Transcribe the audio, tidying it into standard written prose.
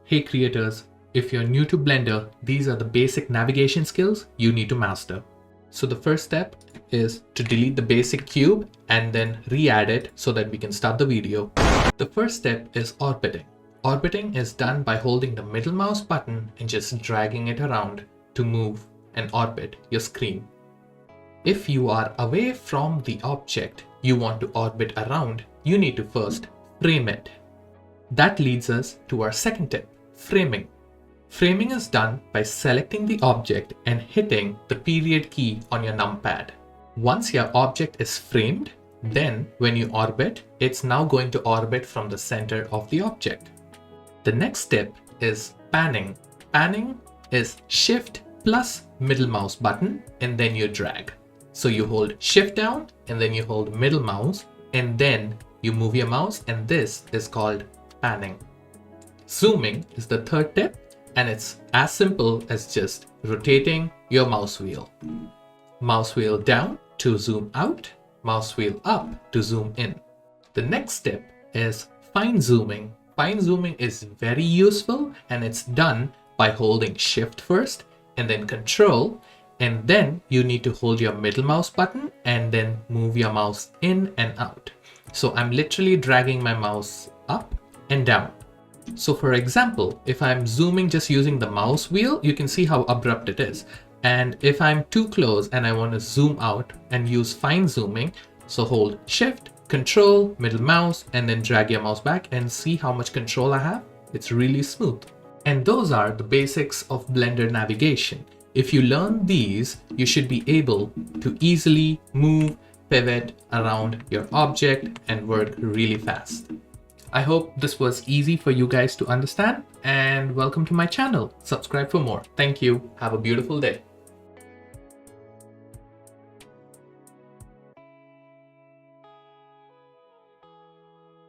Hey creators, if you're new to Blender, these are the basic navigation skills you need to master. So the first step is to delete the basic cube and then re-add it so that we can start the video. The first step is orbiting. Orbiting is done by holding the middle mouse button and just dragging it around to move and orbit your screen. If you are away from the object you want to orbit around, you need to first frame it. That leads us to our second tip, framing. Framing is done by selecting the object and hitting the period key on your numpad. Once your object is framed, then when you orbit, it's now going to orbit from the center of the object. The next step is panning. Panning is Shift plus middle mouse button and then you drag. So you hold Shift down and then you hold middle mouse and then you move your mouse, and this is called panning. Zooming is the third tip, and it's as simple as just rotating your mouse wheel. Mouse wheel down to zoom out, mouse wheel up to zoom in. The next step is fine zooming. Fine zooming is very useful and it's done by holding Shift first and then Ctrl, and then you need to hold your middle mouse button and then move your mouse in and out. So I'm literally dragging my mouse up and down. So for example, if I'm zooming just using the mouse wheel, you can see how abrupt it is. And if I'm too close and I want to zoom out and use fine zooming, so hold Shift, Control, middle mouse, and then drag your mouse back and see how much control I have. It's really smooth. And those are the basics of Blender navigation. If you learn these, you should be able to easily move, pivot around your object and work really fast. I hope this was easy for you guys to understand, and welcome to my channel. Subscribe for more. Thank you. Have a beautiful day.